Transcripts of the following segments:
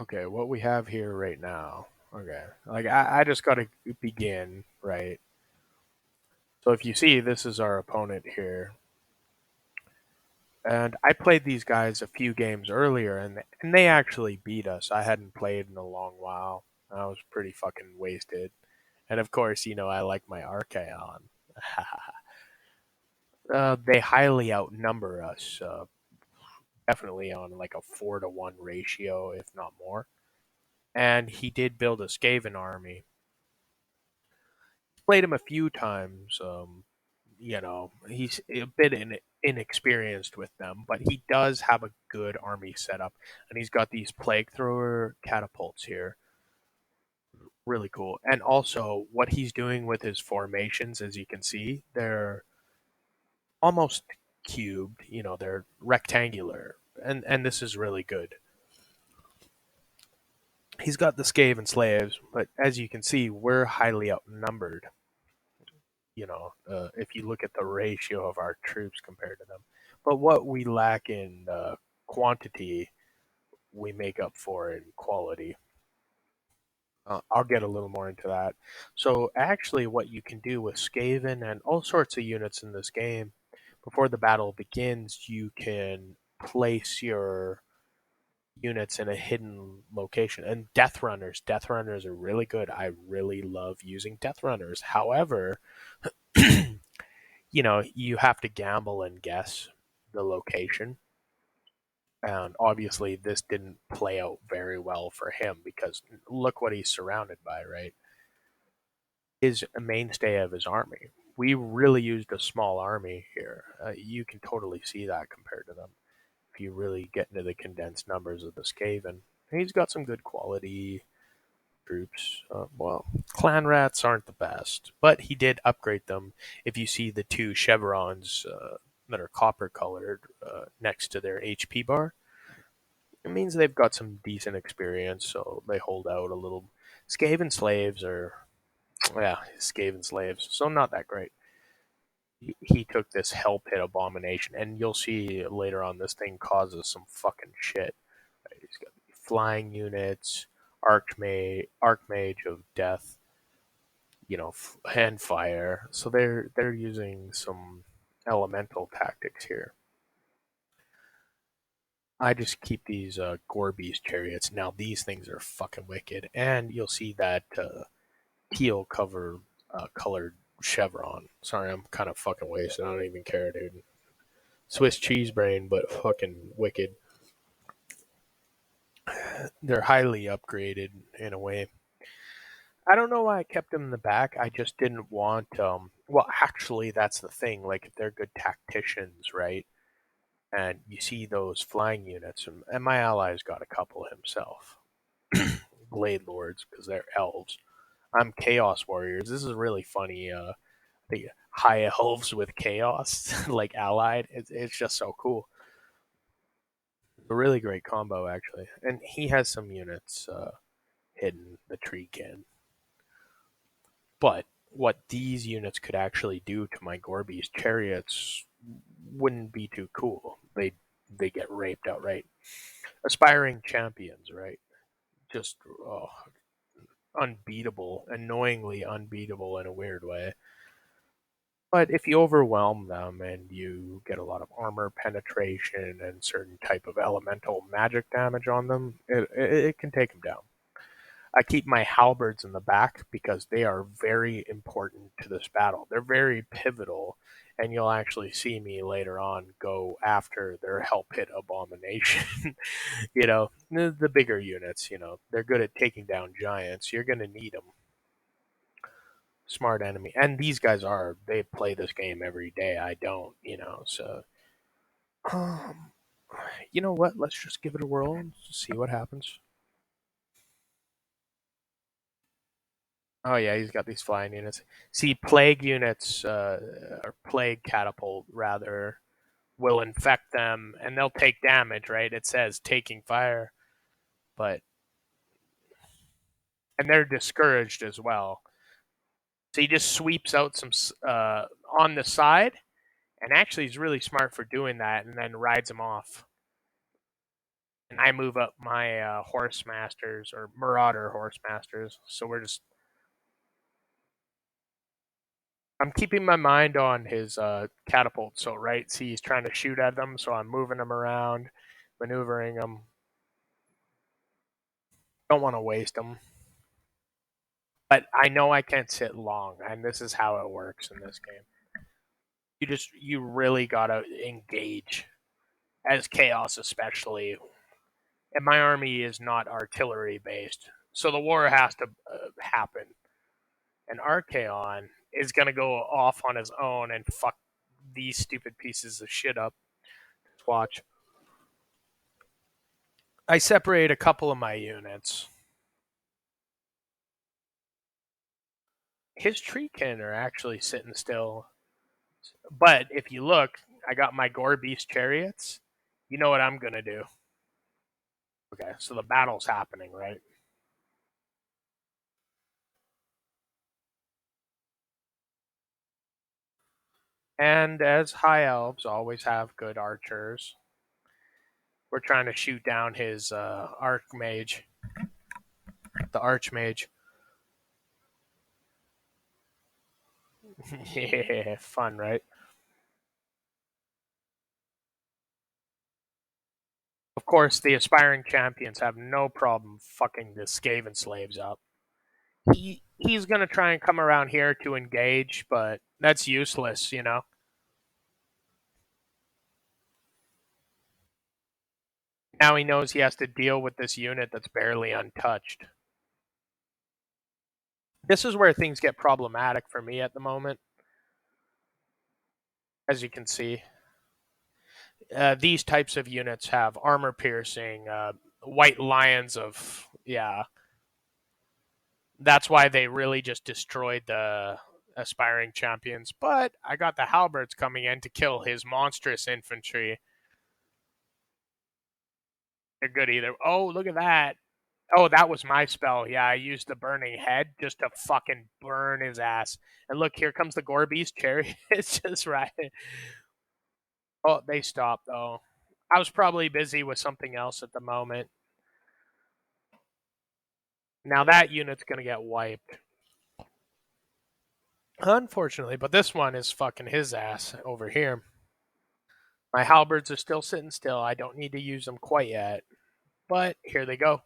Okay, what we have here right now. Okay, like I just got to begin, right? So if you see, this is our opponent here. And I played these guys a few games earlier, and they actually beat us. I hadn't played in a long while. I was pretty fucking wasted. And of course, I like my Archaon. They highly outnumber us, definitely on like a 4-to-1 ratio, if not more. And he did build a Skaven army. Played him a few times. He's a bit inexperienced with them, but he does have a good army setup, and he's got these plague thrower catapults here. Really cool. And also, what he's doing with his formations, as you can see, they're almost cubed. They're rectangular, and this is really good. He's got the Skaven slaves, but as you can see, we're highly outnumbered. If you look at the ratio of our troops compared to them. But what we lack in quantity, we make up for in quality. I'll get a little more into that. So, actually, what you can do with Skaven and all sorts of units in this game, before the battle begins, you can place your units in a hidden location. And Death Runners are really good. I really love using Death Runners. However, you have to gamble and guess the location. And obviously, this didn't play out very well for him because look what he's surrounded by, right? Is a mainstay of his army. We really used a small army here. You can totally see that compared to them if you really get into the condensed numbers of the Skaven. He's got some good quality troops. Clan rats aren't the best, but he did upgrade them. If you see the two chevrons that are copper colored next to their HP bar, it means they've got some decent experience, so they hold out a little. Skaven slaves are, yeah, Skaven slaves, so not that great. He took this Hell Pit Abomination, and you'll see later on this thing causes some fucking shit. Right? He's got flying units, Archmage of Death, and fire. So they're using some elemental tactics here. I just keep these Gorby's chariots. Now these things are fucking wicked, and you'll see that teal cover colored chevron. Sorry, I'm kind of fucking wasted. I don't even care, dude. Swiss cheese brain, but fucking wicked. They're highly upgraded in a way. I don't know why I kept them in the back. I just didn't want. Well, actually, that's the thing. Like, if they're good tacticians, right? And you see those flying units, and my ally's got a couple himself. Blade Lords, because they're elves. I'm Chaos Warriors. This is really funny. The high elves with Chaos, like allied. It's just so cool. A really great combo, actually. And he has some units hidden, the tree can. But what these units could actually do to my Gorby's chariots wouldn't be too cool. They get raped outright. Aspiring champions, right? Just unbeatable, annoyingly unbeatable in a weird way. But if you overwhelm them and you get a lot of armor penetration and certain type of elemental magic damage on them, it can take them down. I keep my halberds in the back because they are very important to this battle. They're very pivotal, and you'll actually see me later on go after their Hell Pit Abomination. The bigger units, they're good at taking down giants. You're going to need them. Smart enemy. And these guys they play this game every day. I don't, so. Um, you know what? Let's just give it a whirl and see what happens. Oh yeah, he's got these flying units. See, plague units or plague catapult rather will infect them, and they'll take damage. Right? It says taking fire, but and they're discouraged as well. So he just sweeps out some on the side, and actually he's really smart for doing that, and then rides them off. and I move up my horse masters or marauder horse masters. So we're just I'm keeping my mind on his catapult. So right, see, he's trying to shoot at them, so I'm moving them around, maneuvering them. Don't want to waste them, but I know I can't sit long, and this is how it works in this game. You really gotta engage as chaos, especially. And my army is not artillery based, so the war has to happen. And Archaon is gonna go off on his own and fuck these stupid pieces of shit up. Just watch. I separate a couple of my units. His treekin are actually sitting still. But if you look, I got my Gore Beast chariots. You know what I'm gonna do. Okay, so the battle's happening, right? And as high elves always have good archers, we're trying to shoot down his archmage, the archmage. Yeah, fun, right? Of course, the aspiring champions have no problem fucking the Skaven slaves up. He's gonna try and come around here to engage, but that's useless, you know. Now he knows he has to deal with this unit that's barely untouched. This is where things get problematic for me at the moment, as you can see. These types of units have armor piercing, white lions of yeah. That's why they really just destroyed the aspiring champions. But I got the halberds coming in to kill his monstrous infantry. They're good either. Oh, look at that. Oh, that was my spell. Yeah, I used the burning head just to fucking burn his ass. And look, here comes the Gore Beast chariot. It's just right. Oh, they stopped though. I was probably busy with something else at the moment. Now that unit's gonna get wiped. Unfortunately, but this one is fucking his ass over here. My halberds are still sitting still. I don't need to use them quite yet. But here they go.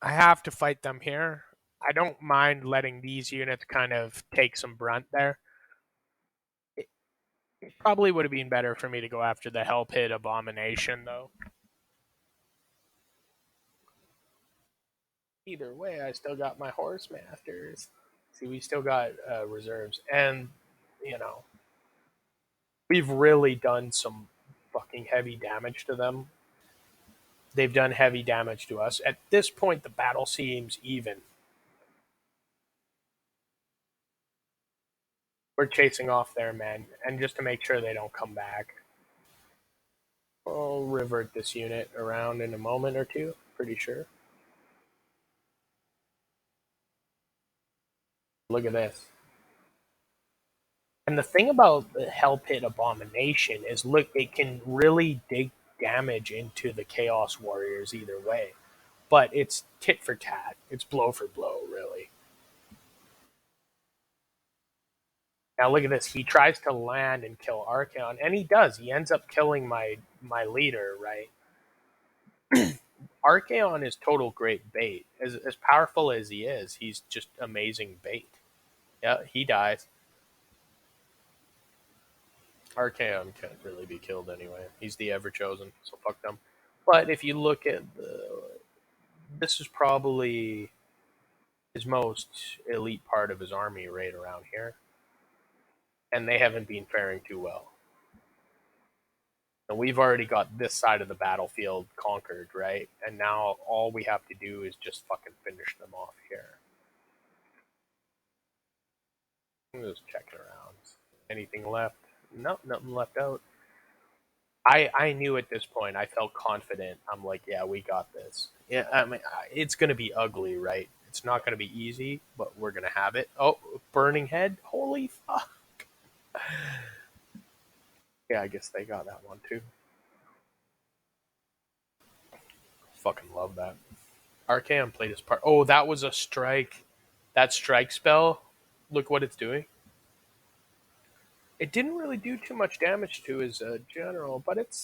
I have to fight them here. I don't mind letting these units kind of take some brunt there. It probably would have been better for me to go after the Hell Pit Abomination, though. Either way, I still got my Horse Masters. See, we still got reserves. And, you know, we've really done some fucking heavy damage to them. They've done heavy damage to us. At this point, the battle seems even. We're chasing off their men, and just to make sure they don't come back. I'll revert this unit around in a moment or two, pretty sure. Look at this. And the thing about the Hell Pit Abomination is, look, it can really dig damage into the Chaos Warriors either way. But it's tit for tat. It's blow for blow, really. Now look at this. He tries to land and kill Archaon, and he does. He ends up killing my leader, right? Archaon is total great bait. As powerful as he is, he's just amazing bait. Yeah, he dies. Archaon can't really be killed anyway. He's the ever chosen, so fuck them. But if you look at this is probably his most elite part of his army right around here, and they haven't been faring too well. And we've already got this side of the battlefield conquered, right? And now all we have to do is just fucking finish them off here. I'm just checking around. Anything left? Nope, nothing left out. I knew at this point. I felt confident. I'm like, yeah, we got this. Yeah, I mean, it's gonna be ugly, right? It's not gonna be easy, but we're gonna have it. Oh, burning head! Holy fuck! Yeah, I guess they got that one too. Fucking love that. Archaon played his part. Oh, that was a strike. That strike spell. Look what it's doing. It didn't really do too much damage to his general, but it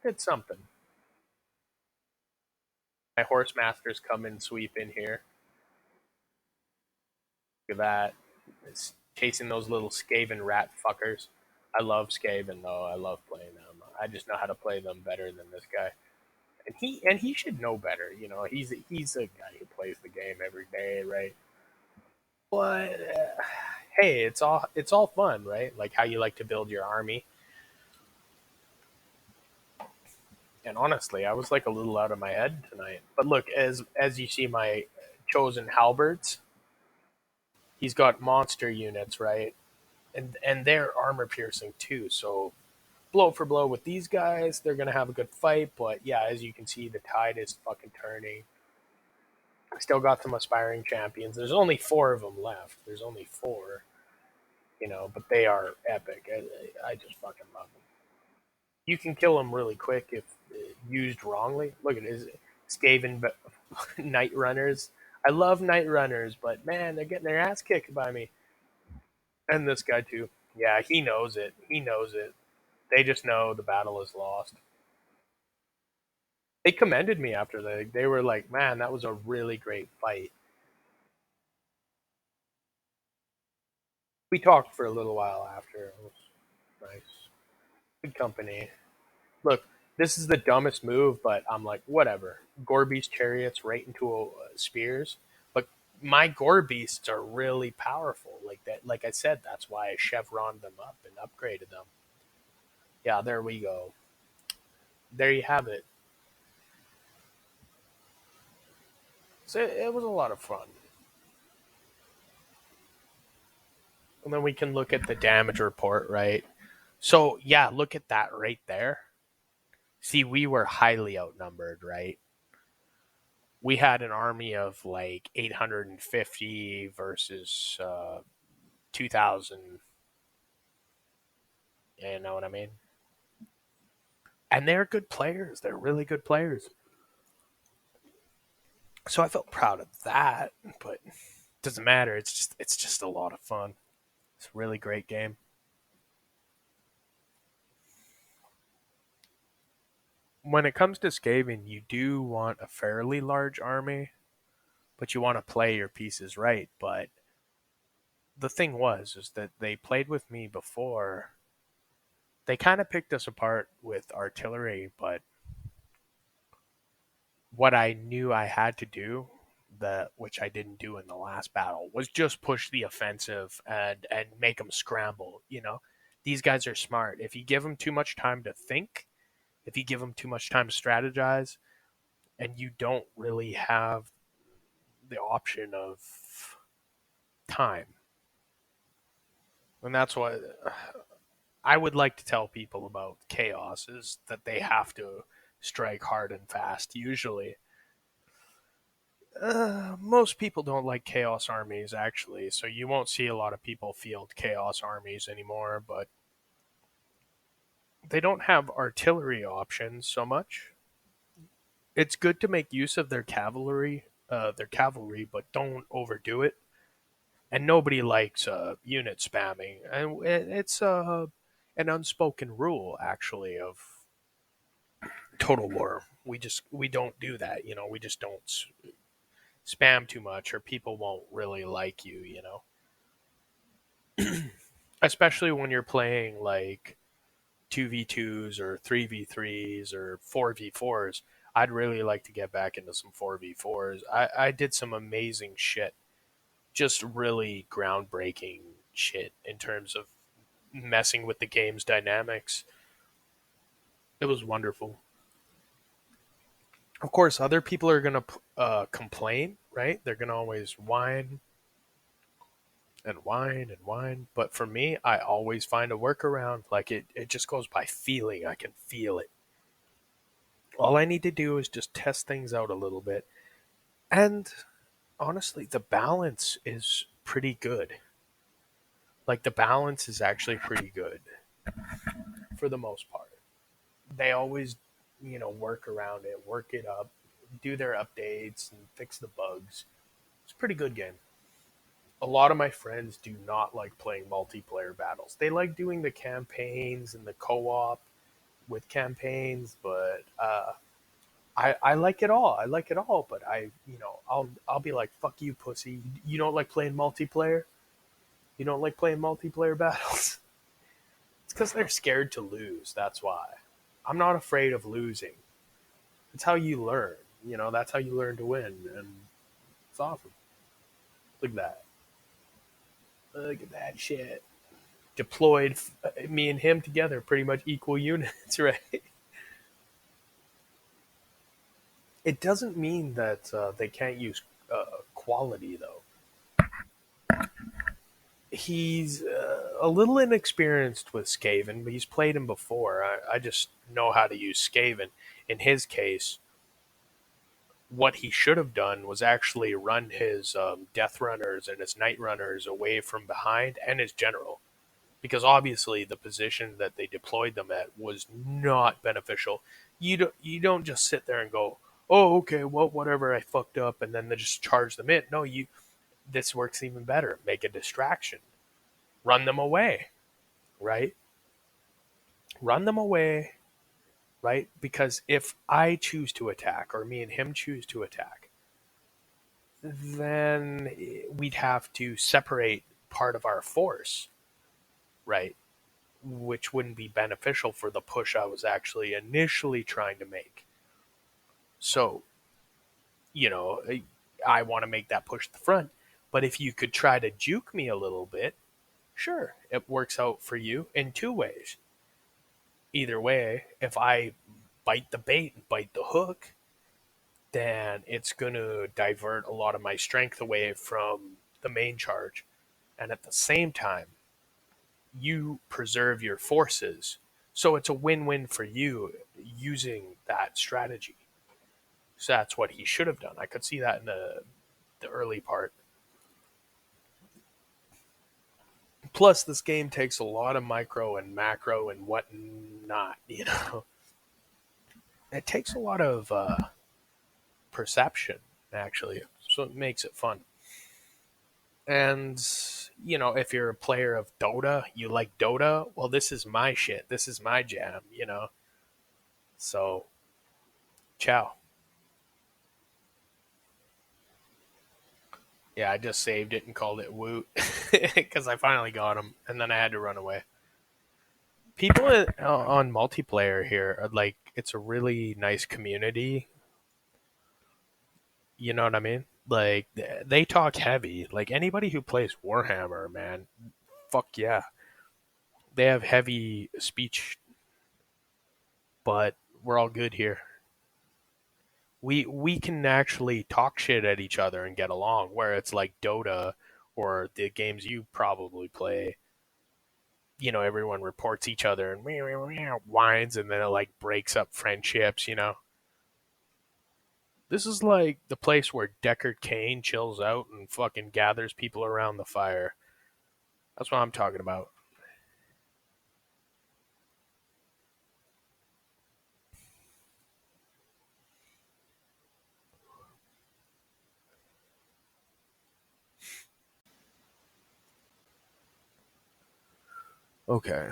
did something. My horse masters come and sweep in here. Look at that. It's chasing those little Skaven rat fuckers. I love Skaven though. I love playing them. I just know how to play them better than this guy. And he should know better. You know, he's a guy who plays the game every day, right? But hey, it's all fun, right? Like how you like to build your army. And honestly, I was like a little out of my head tonight. But look, as you see my chosen halberds, he's got monster units, right? And they're armor piercing too. So blow for blow with these guys, they're gonna have a good fight. But yeah, as you can see, the tide is fucking turning. I still got some aspiring champions. There's only four of them left. There's only four, but they are epic. I just fucking love them. You can kill them really quick if used wrongly. Look at his Skaven Night Runners. I love Night Runners, but man, they're getting their ass kicked by me. And this guy too. Yeah, he knows it. He knows it. They just know the battle is lost. They commended me after they were like, "Man, that was a really great fight." We talked for a little while after. It was nice. Good company. Look, this is the dumbest move, but I'm like, whatever. Gore Beast chariots right into spears. But my Gore Beasts are really powerful. Like that. Like I said, that's why I chevroned them up and upgraded them. Yeah, there we go. There you have it. So it was a lot of fun. And then we can look at the damage report, right? So yeah, look at that right there. See, we were highly outnumbered, right? We had an army of like 850 versus 2000. You know what I mean? And they're good players. They're really good players. So I felt proud of that, but it doesn't matter. It's just a lot of fun. It's a really great game. When it comes to Skaven, you do want a fairly large army, but you want to play your pieces right. But the thing was is that they played with me before. They kind of picked us apart with artillery, but what I knew I had to do, the which I didn't do in the last battle, was just push the offensive and make them scramble. These guys are smart. If you give them too much time to think, if you give them too much time to strategize, and you don't really have the option of time, and that's what I would like to tell people about chaos is that they have to strike hard and fast. Usually, most people don't like chaos armies actually, so you won't see a lot of people field chaos armies anymore. But they don't have artillery options so much. It's good to make use of their cavalry, but don't overdo it. And nobody likes unit spamming, and it's an unspoken rule actually of Total War. We don't do that. We just don't spam too much, or people won't really like you. Especially when you're playing like 2v2s or 3v3s or 4v4s. I'd really like to get back into some 4v4s. I did some amazing shit, just really groundbreaking shit in terms of messing with the game's dynamics. It was wonderful. Of course, other people are going to complain, right? They're going to always whine and whine and whine. But for me, I always find a workaround. Like it just goes by feeling. I can feel it. All I need to do is just test things out a little bit. And honestly, the balance is pretty good. Like the balance is actually pretty good for the most part. They always, work around it, work it up, do their updates, and fix the bugs. It's a pretty good game. A lot of my friends do not like playing multiplayer battles. They like doing the campaigns and the co-op with campaigns, but I like it all. I like it all, but I'll be like, fuck you, pussy. You don't like playing multiplayer? You don't like playing multiplayer battles? It's because they're scared to lose. That's why. I'm not afraid of losing. It's how you learn. That's how you learn to win, and it's awesome. Look at that. Look at that shit. Deployed, me and him together, pretty much equal units, right? It doesn't mean that they can't use quality, though. He's a little inexperienced with Skaven, but he's played him before. I just know how to use Skaven. In his case, what he should have done was actually run his Death Runners and his Night Runners away from behind and his General. Because obviously the position that they deployed them at was not beneficial. You don't just sit there and go, oh, okay, well, whatever, I fucked up, and then they just charge them in. No, this works even better. Make a distraction, run them away, right? Run them away, right? Because if I choose to attack, or me and him choose to attack, then we'd have to separate part of our force, right? Which wouldn't be beneficial for the push I was actually initially trying to make. So, you know, I want to make that push to the front. But if you could try to juke me a little bit, sure, it works out for you in two ways. Either way, if I bite the bait and bite the hook, then it's going to divert a lot of my strength away from the main charge. And at the same time, you preserve your forces. So it's a win win for you using that strategy. So that's what he should have done. I could see that in the early part. Plus, this game takes a lot of micro and macro and whatnot. It takes a lot of perception, actually. So it makes it fun. And, if you're a player of Dota, you like Dota, well, this is my shit. This is my jam. So, ciao. Yeah, I just saved it and called it Woot because I finally got him, and then I had to run away. People on multiplayer here are like, it's a really nice community. You know what I mean? Like, they talk heavy. Like, anybody who plays Warhammer, man, fuck yeah. They have heavy speech, but we're all good here. We can actually talk shit at each other and get along, where it's like Dota or the games you probably play. Everyone reports each other and whines, and then it like breaks up friendships. This is like the place where Deckard Cain chills out and fucking gathers people around the fire. That's what I'm talking about. Okay.